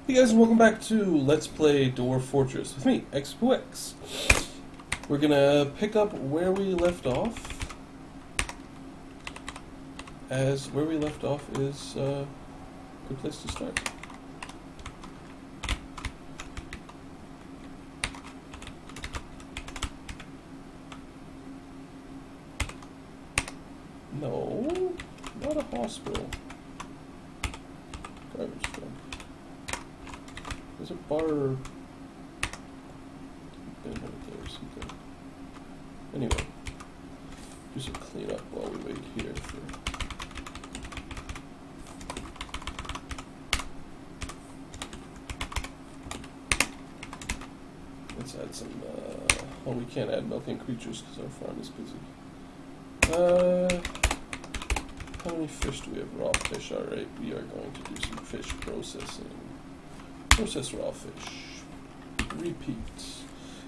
Hey guys, and welcome back to Let's Play Dwarf Fortress with me, X2X. We're gonna pick up where we left off, as where we left off is a good place to start. No, not a hospital. Garbage dump. There's a bar bin right there or something. Anyway, do some cleanup while we wait here for... Let's add some, well, we can't add milking creatures because our farm is busy. How many fish do we have? Raw fish, alright, we are going to do some fish processing. Process raw fish. Repeat.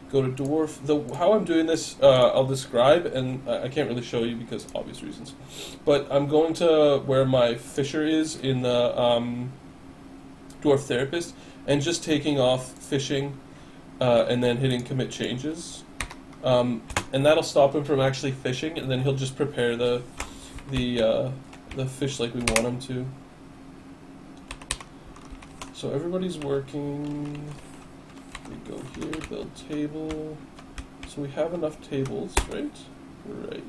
Go to Dwarf. How I'm doing this, I'll describe, and I can't really show you because obvious reasons. But I'm going to where my fisher is in the Dwarf Therapist, and just taking off fishing, and then hitting commit changes. And that'll stop him from actually fishing, and then he'll just prepare the fish like we want him to. So everybody's working. We go here, build table. So we have enough tables, right? Right.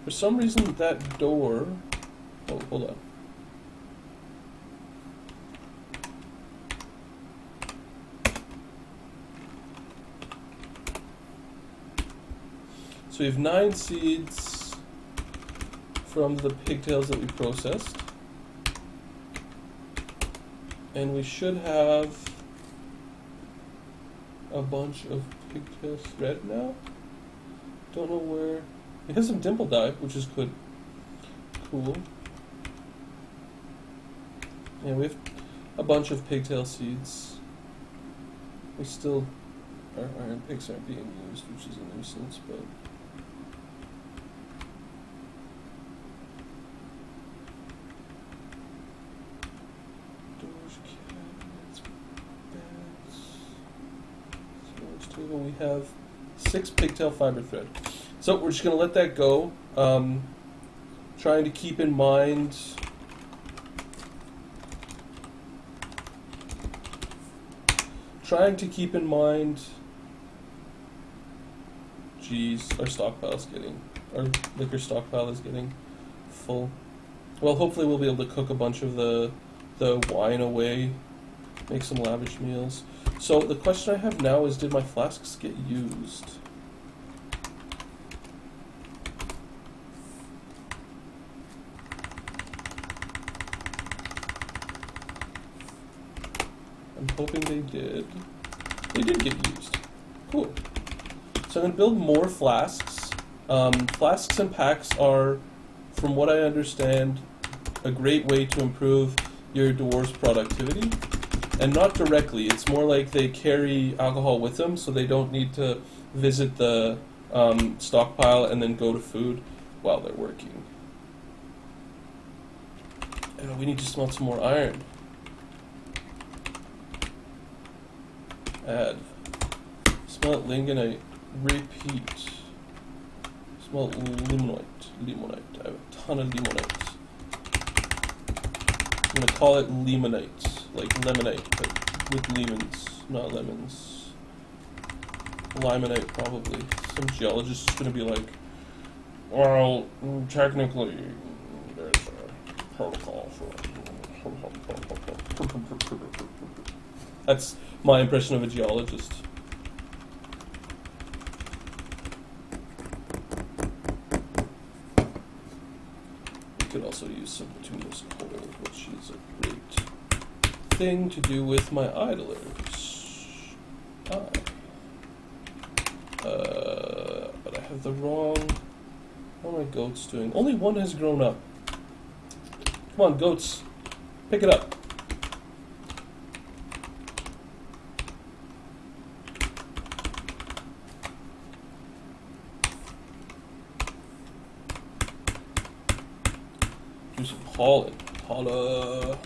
For some reason that door... Oh, hold on. So we have 9 seeds from the pigtails that we processed. And we should have a bunch of pigtail thread now. Don't know where. It has some dimple dye, which is good. Cool. Yeah, we have a bunch of pigtail seeds. We still, our iron pigs aren't being used, which is a nuisance, but. We have 6 pigtail fiber thread. So we're just going to let that go. Trying to keep in mind geez, our liquor stockpile is getting full. Well, hopefully we'll be able to cook a bunch of the wine away, make some lavish meals. So the question I have now is, did my flasks get used? I'm hoping they did. They did get used. Cool. So I'm going to build more flasks. Flasks and packs are, from what I understand, a great way to improve your dwarf's productivity. And not directly, it's more like they carry alcohol with them, so they don't need to visit the stockpile and then go to food while they're working. And we need to smelt some more iron. Add. Smelt lingonite. Repeat. Smelt limonite. I have a ton of limonite. I'm going to call it limonite. Like lemonade, but with lemons, not lemons. Limonite, probably. Some geologist is going to be like, well, technically, there's a protocol for it. That's my impression of a geologist. We could also use some bituminous coal, which is a great thing to do with my idlers. But I have the wrong... What are my goats doing? Only one has grown up. Come on, goats. Pick it up. Do some hauling. Holla.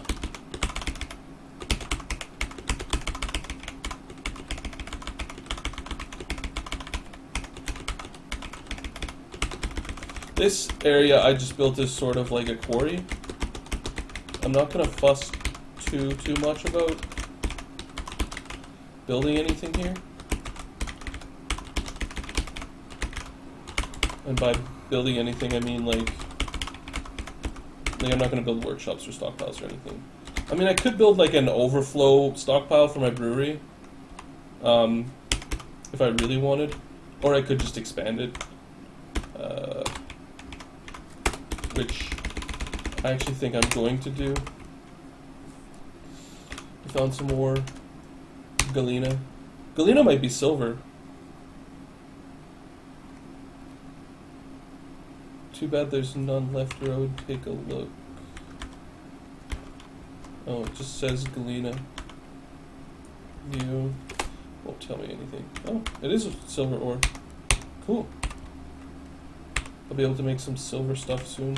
This area I just built as sort of like a quarry. I'm not gonna fuss too much about building anything here. And by building anything, I mean like I'm not gonna build workshops or stockpiles or anything. I mean, I could build like an overflow stockpile for my brewery, if I really wanted, or I could just expand it, which I actually think I'm going to do. I found some more galena. Galena might be silver. Too bad there's none left road. Take a look. Oh, it just says galena. You won't tell me anything. Oh, it is a silver ore. Cool. I'll be able to make some silver stuff soon.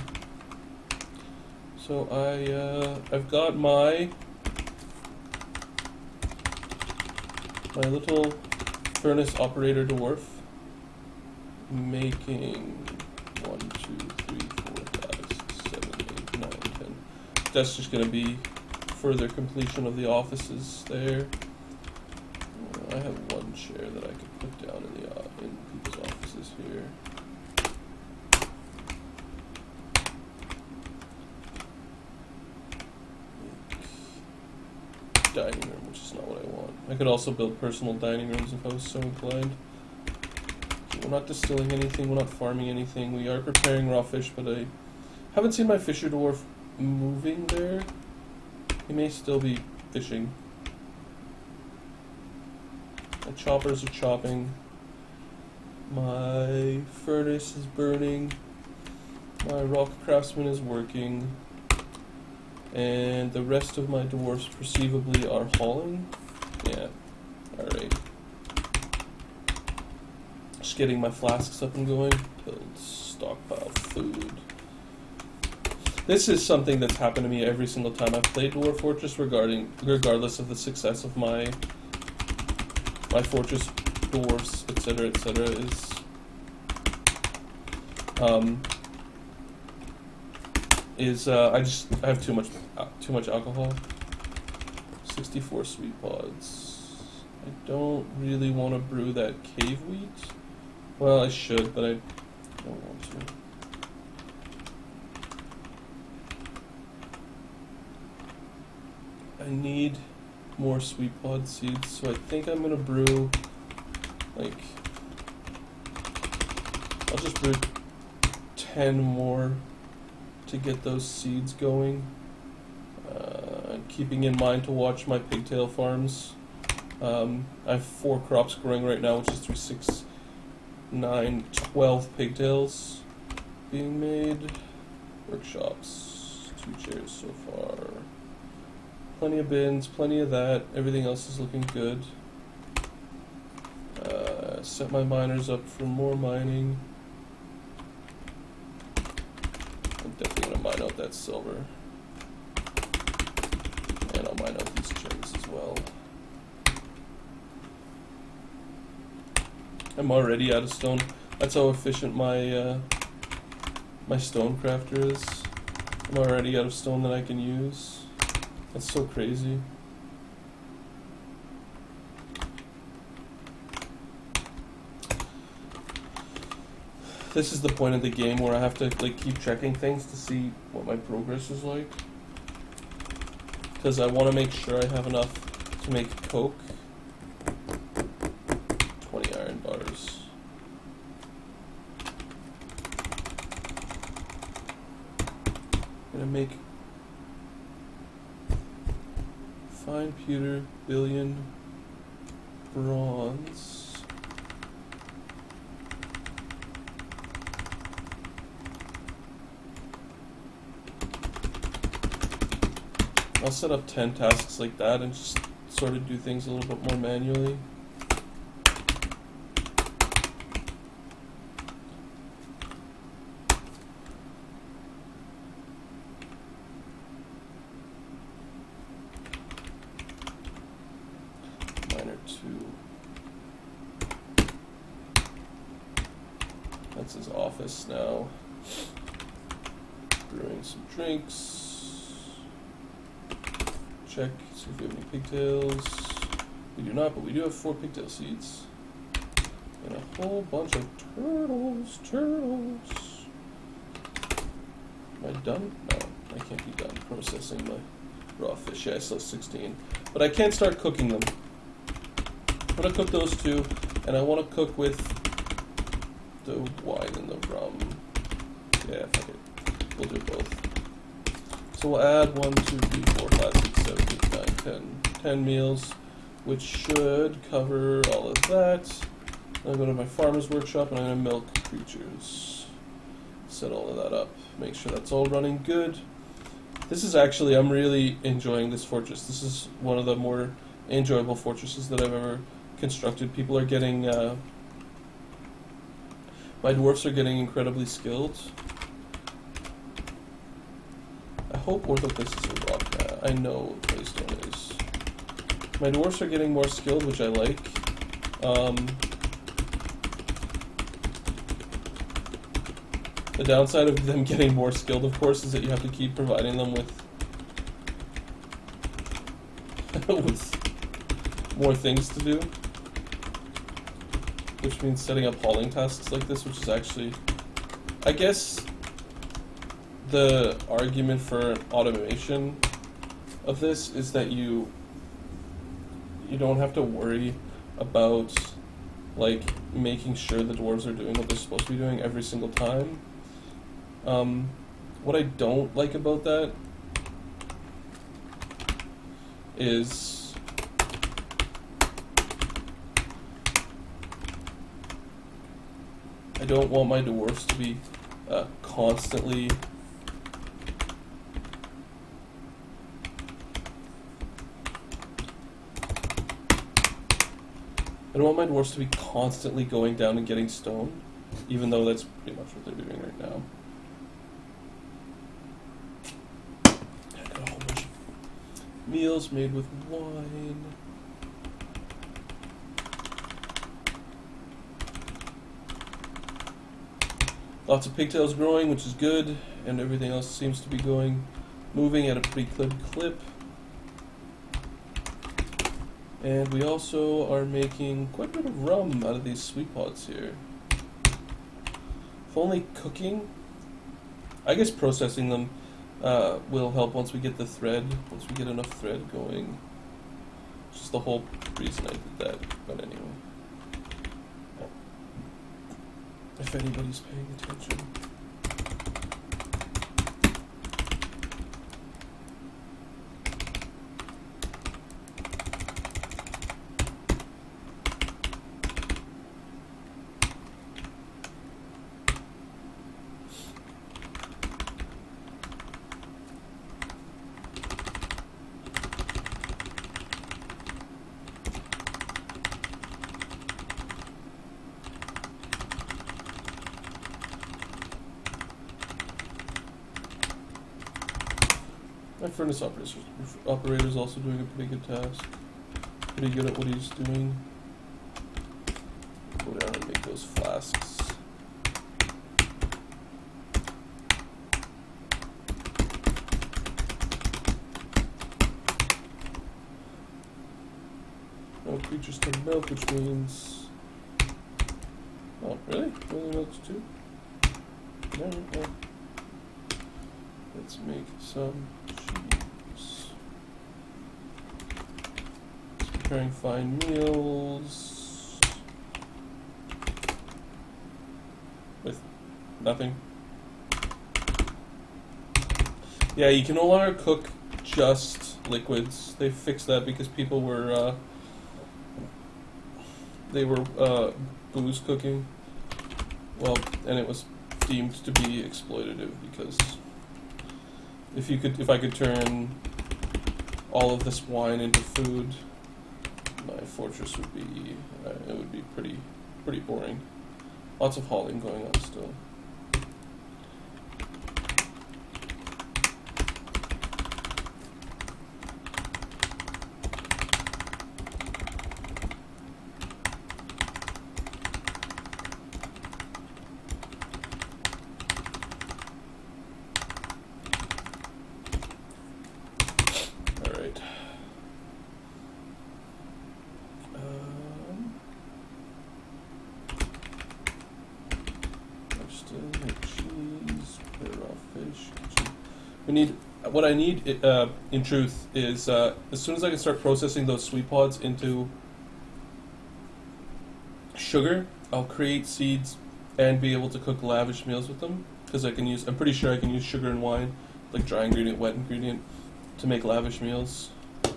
So I've got my little furnace operator dwarf making 1, 2, 3, 4, 5, 6, 7, 8, 9, 10. That's just going to be further completion of the offices there. I have one chair that I could put down in people's offices here. Dining room, which is not what I want. I could also build personal dining rooms if I was so inclined. We're not distilling anything, we're not farming anything. We are preparing raw fish, but I haven't seen my fisher dwarf moving there. He may still be fishing. My choppers are chopping. My furnace is burning. My rock craftsman is working. And the rest of my dwarfs perceivably are hauling. Yeah, alright. Just getting my flasks up and going. Build stockpile food. This is something that's happened to me every single time I've played Dwarf Fortress, regardless of the success of my fortress, dwarfs, etc., etc. I have too much alcohol. 64 sweet pods. I don't really want to brew that cave wheat. Well, I should, but I don't want to. I need more sweet pod seeds, so I think I'm gonna brew, like, I'll just brew 10 more to get those seeds going. Keeping in mind to watch my pigtail farms. I have 4 crops growing right now, which is 3, 6, 9, 12 pigtails being made. Workshops, 2 chairs so far. Plenty of bins, plenty of that. Everything else is looking good. Set my miners up for more mining. I'm definitely gonna mine out that silver. And I'll mine out these gems as well. I'm already out of stone. That's how efficient my my stone crafter is. I'm already out of stone that I can use. That's so crazy. This is the point of the game where I have to like keep checking things to see what my progress is like. Because I want to make sure I have enough to make coke. 20 iron bars. I'm gonna make fine pewter, billion, bronze. I'll set up 10 tasks like that and just sort of do things a little bit more manually. Miner 2. That's his office now. brewing some drinks. Check, see if we have any pigtails. We do not, but we do have 4 pigtail seeds. And a whole bunch of turtles. Am I done? No, I can't be done processing my raw fish. Yeah, I still have 16. But I can start cooking them. I'm going to cook those 2, and I want to cook with the wine and the rum. Yeah, fuck it. We'll do both. So we'll add 1, 2, 3, 4, 5, 6, 7, 8, 9, 10. 10 meals, which should cover all of that. I'm going to go to my farmer's workshop and I'm going to milk creatures. Set all of that up. Make sure that's all running good. This is actually, I'm really enjoying this fortress. This is one of the more enjoyable fortresses that I've ever constructed. People are getting, my dwarfs are getting incredibly skilled. I hope orthopsis is a rock. I know claystone is. My dwarfs are getting more skilled, which I like. The downside of them getting more skilled, of course, is that you have to keep providing them with with more things to do. Which means setting up hauling tasks like this, which is actually, I guess, the argument for automation of this is that you don't have to worry about like making sure the dwarves are doing what they're supposed to be doing every single time. What I don't like about that is I don't want my dwarves to be constantly going down and getting stone, even though that's pretty much what they're doing right now. I got a whole bunch of meals made with wine. Lots of pigtails growing, which is good, and everything else seems to be moving at a pretty good clip. And we also are making quite a bit of rum out of these sweet pots here. If only cooking, I guess processing them will help once we get the thread, once we get enough thread going. It's just the whole reason I did that, but anyway. If anybody's paying attention. My furnace operator's also doing a pretty good task. Pretty good at what he's doing. Go down and make those flasks. No creatures can milk, which means... Oh, really? Only milks 2? No, no. Let's make some cheese. Just preparing fine meals with nothing. Yeah, you can no longer cook just liquids. They fixed that because people were booze cooking. Well, and it was deemed to be exploitative because if I could turn all of this wine into food, my fortress would be it would be pretty boring. Lots of hauling going on still. We need what I need. In truth, is as soon as I can start processing those sweet pods into sugar, I'll create seeds and be able to cook lavish meals with them. Because I can use, I'm pretty sure I can use sugar and wine, like dry ingredient, wet ingredient, to make lavish meals. I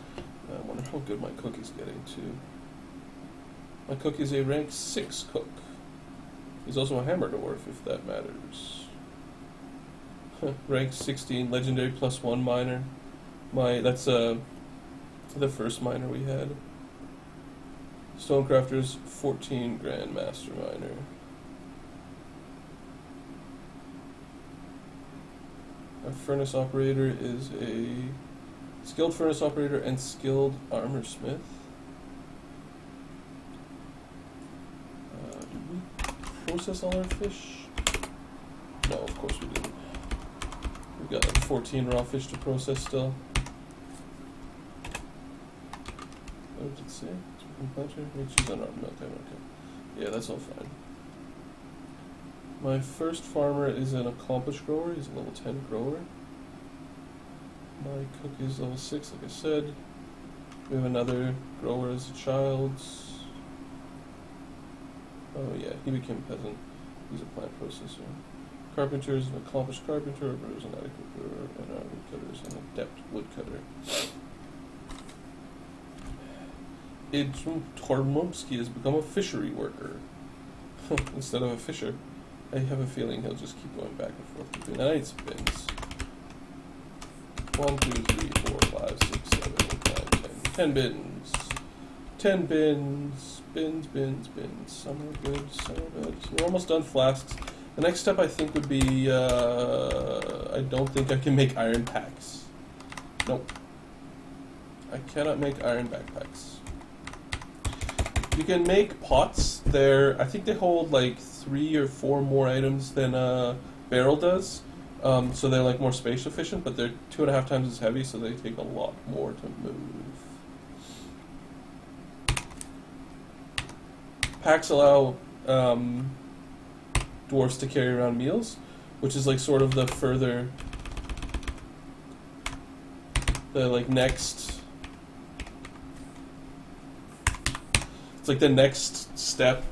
wonder how good my cook is getting too. My cook is a rank 6 cook. He's also a hammer dwarf, if that matters. Rank 16, legendary +1 miner. That's the first miner we had. Stonecrafter's 14 Grandmaster miner. Our furnace operator is a skilled furnace operator and skilled armor smith. Did we process all our fish? No, of course we didn't. We've got like 14 raw fish to process still. What did it say? She's unarmed milk. Okay. Yeah, that's all fine. My first farmer is an accomplished grower. He's a level 10 grower. My cook is level 6, like I said. We have another grower as a child. Oh yeah, he became a peasant. He's a plant processor. Carpenter is an accomplished carpenter. Brewer is an adequate brewer. And our woodcutter is an adept woodcutter. Tormomsky has become a fishery worker instead of a fisher. I have a feeling he'll just keep going back and forth between. I need some bins. 1, 2, 3, 4, 5, 6, 7, 8, 9, 10. 10 bins. 10 bins. Bins. Some are good, some are bad. We're almost done flasks. The next step I think would be, I don't think I can make iron packs. Nope. I cannot make iron backpacks. You can make pots. I think they hold like 3 or 4 more items than a barrel does. So they're like more space efficient, but they're 2.5 times as heavy, so they take a lot more to move. Packs allow dwarves to carry around meals, which is like sort of the next. It's like the next step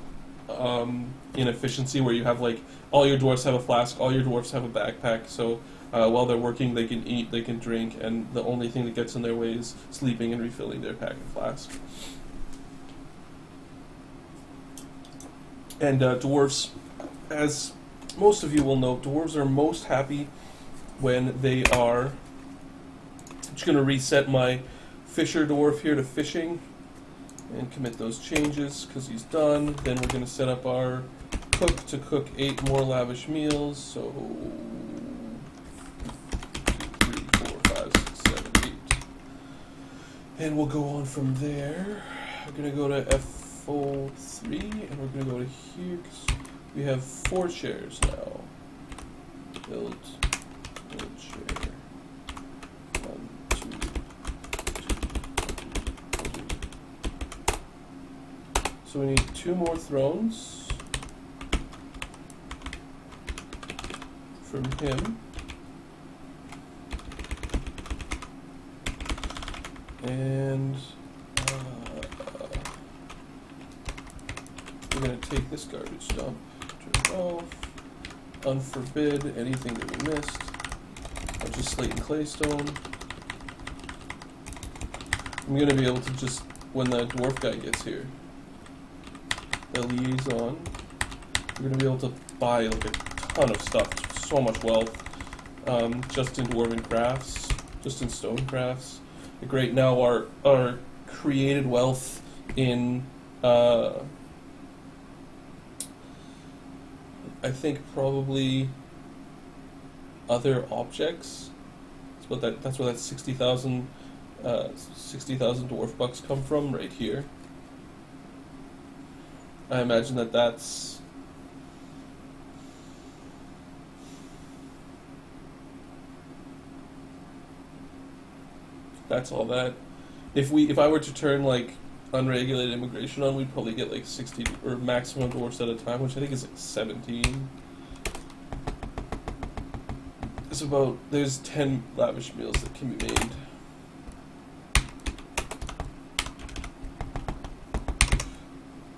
in efficiency, where you have like all your dwarves have a flask, all your dwarves have a backpack, so while they're working they can eat, they can drink, and the only thing that gets in their way is sleeping and refilling their pack and flask. And dwarves, as most of you will know, dwarves are most happy when they are... I'm just going to reset my fisher dwarf here to fishing and commit those changes because he's done. Then we're going to set up our cook to cook 8 more lavish meals. So 2, 3, 4, 5, 6, 7, 8. And we'll go on from there. We're going to go to F03 and we're going to go to here because we have 4 chairs now. Build chair. 1, 2, 2. So we need 2 more thrones from him. And we're going to take this garbage dump, turn it off, unforbid anything that we missed, a bunch of slate and claystone. I'm going to be able to just, when the dwarf guy gets here, the liaison, we're going to be able to buy like a ton of stuff, so much wealth, just in dwarven crafts, just in stone crafts. Like right now our created wealth in I think probably other objects. That's where that 60,000 dwarf bucks come from, right here. I imagine that's all that. If I were to turn like unregulated immigration on, we'd probably get like 60 or maximum dwarfs at a time, which I think is like 17. there's 10 lavish meals that can be made.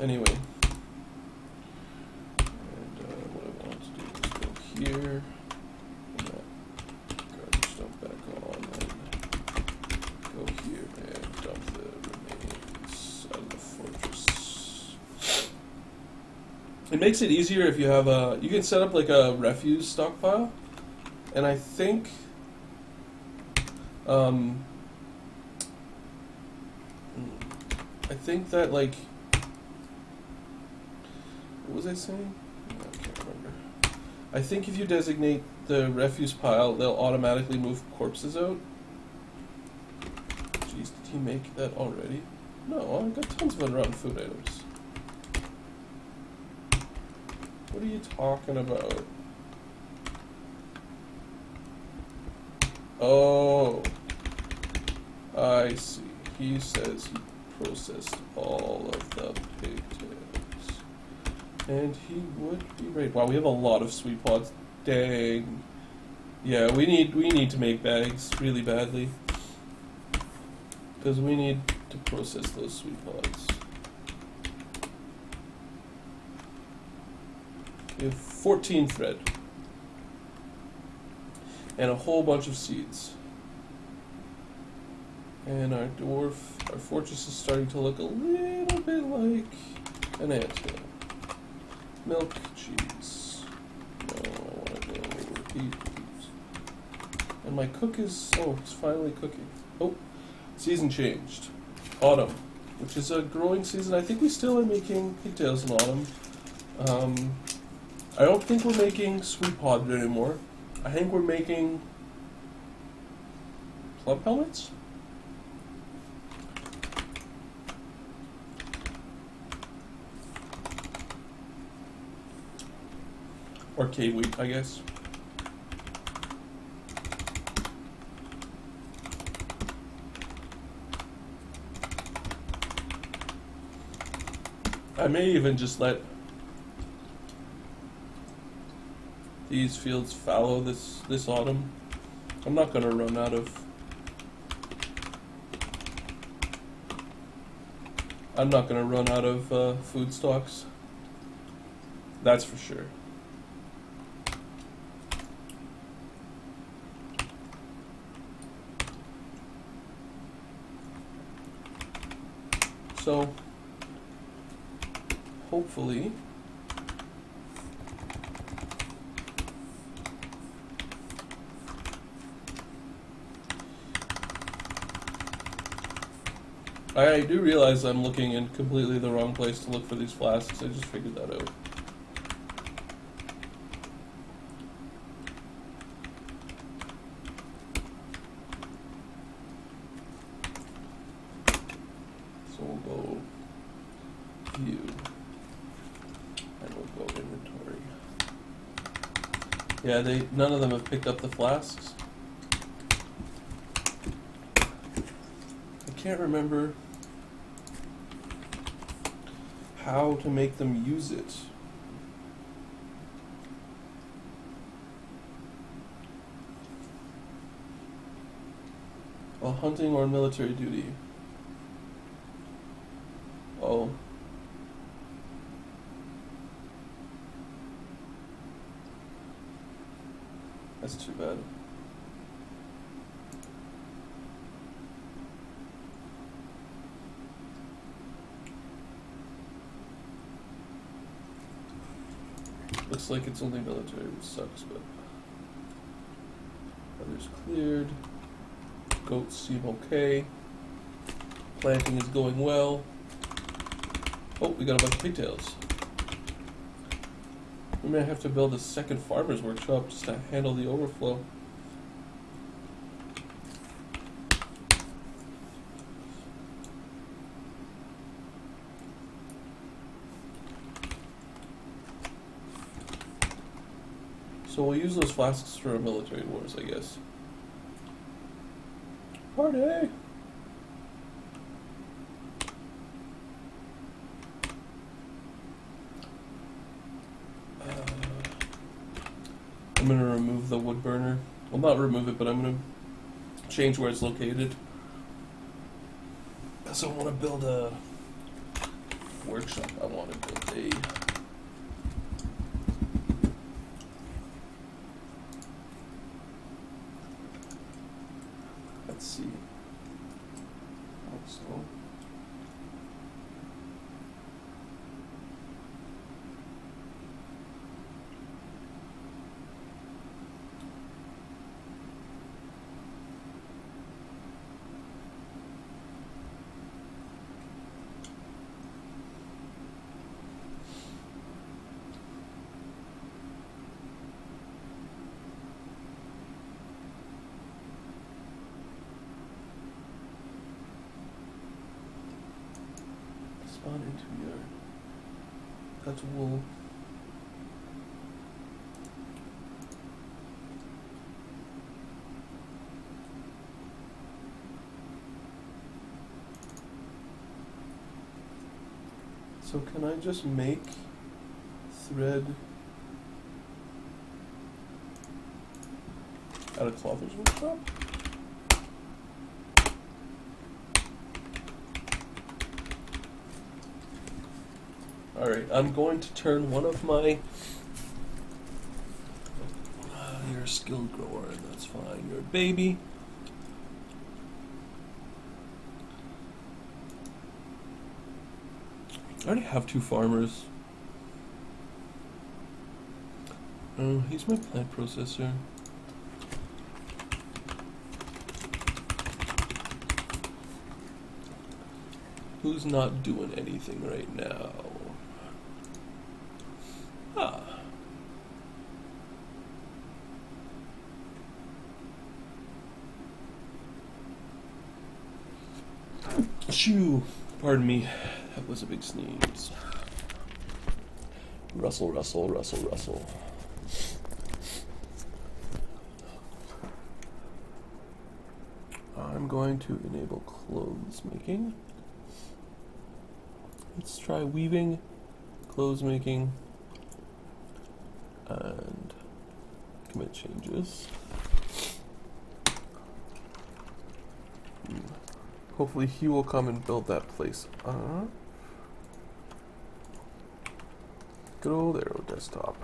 Anyway, and what I want to do is go here, and that garbage dump back on, and go here and dump the remains out of the fortress. It makes it easier if you have you can set up like a refuse stockpile, and I think that like, what was I saying? I can't remember. I think if you designate the refuse pile, they'll automatically move corpses out. Jeez, did he make that already? No, I've got tons of unrotten food items. What are you talking about? Oh, I see. He says he processed all of the pigtails. And he would be right. Wow, we have a lot of sweet pods. Dang. Yeah, we need to make bags really badly, because we need to process those sweet pods. We have 14 thread and a whole bunch of seeds. And our fortress is starting to look a little bit like an anthill. Milk, cheese. No, I want to go repeat. And my cook is, it's finally cooking. Oh, season changed. Autumn, which is a growing season. I think we still are making pigtails in autumn. I don't think we're making sweet pod anymore. I think we're making plum pellets? Or cave wheat, I guess. I may even just let these fields fallow this autumn. I'm not going to run out of... I'm not going to run out of food stocks. That's for sure. So, hopefully, I do realize I'm looking in completely the wrong place to look for these flasks. I just figured that out. So we'll go view, and we'll go inventory. Yeah, none of them have picked up the flasks. I can't remember how to make them use it. While hunting or military duty. Oh. That's too bad. Looks like it's only military, which sucks, but others cleared. Goats seem okay. Planting is going well. Oh, we got a bunch of pigtails. We may have to build a second farmer's workshop just to handle the overflow. So we'll use those flasks for our military wars, I guess. Party! I'm gonna remove the wood burner. Well, not remove it, but I'm going to change where it's located. So I want to build a workshop. I want to build a... Let's see. So... Spawn into your... That's wool. So can I just make thread out of Clother's workshop? Alright, I'm going to turn one of my... you're a skilled grower, and that's fine. You're a baby. I already have 2 farmers. He's my plant processor. Who's not doing anything right now? Ah. Shoo! Pardon me. That was a big sneeze. Rustle, rustle, rustle, rustle. I'm going to enable clothes making. Let's try weaving, clothes making, and commit changes. Hopefully he will come and build that place. Good old Arrow desktop.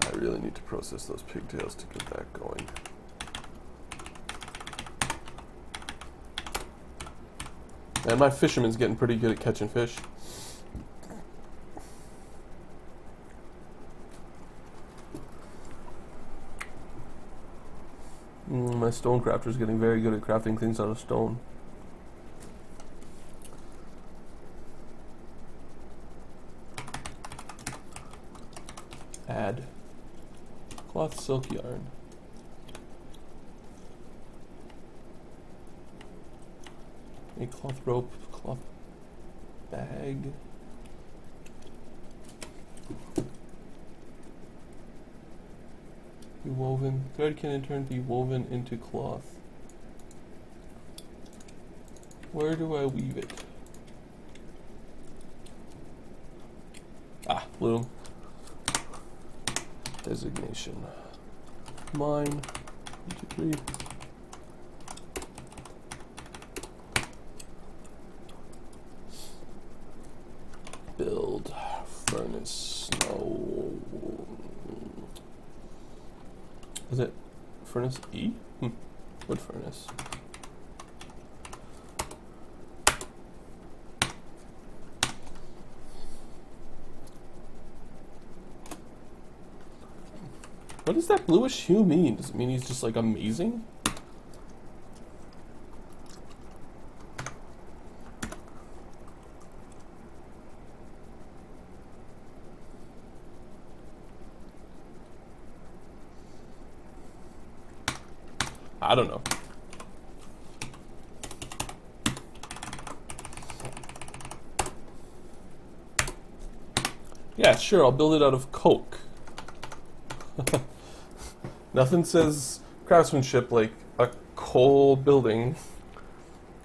I really need to process those pigtails to get that going. And my fisherman's getting pretty good at catching fish. My stone crafter's getting very good at crafting things out of stone. Add cloth silk yarn. A cloth rope, cloth bag. Be woven. Thread can in turn be woven into cloth. Where do I weave it? Ah, loom. Designation. Mine. 1, 2, 3. Build furnace. No. Is it furnace E? Wood furnace. What does that bluish hue mean? Does it mean he's just like amazing? I don't know. Yeah, sure, I'll build it out of coke. Nothing says craftsmanship like a coal building.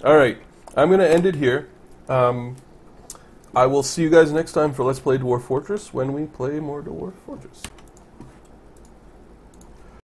Alright, I'm going to end it here. I will see you guys next time for Let's Play Dwarf Fortress when we play more Dwarf Fortress.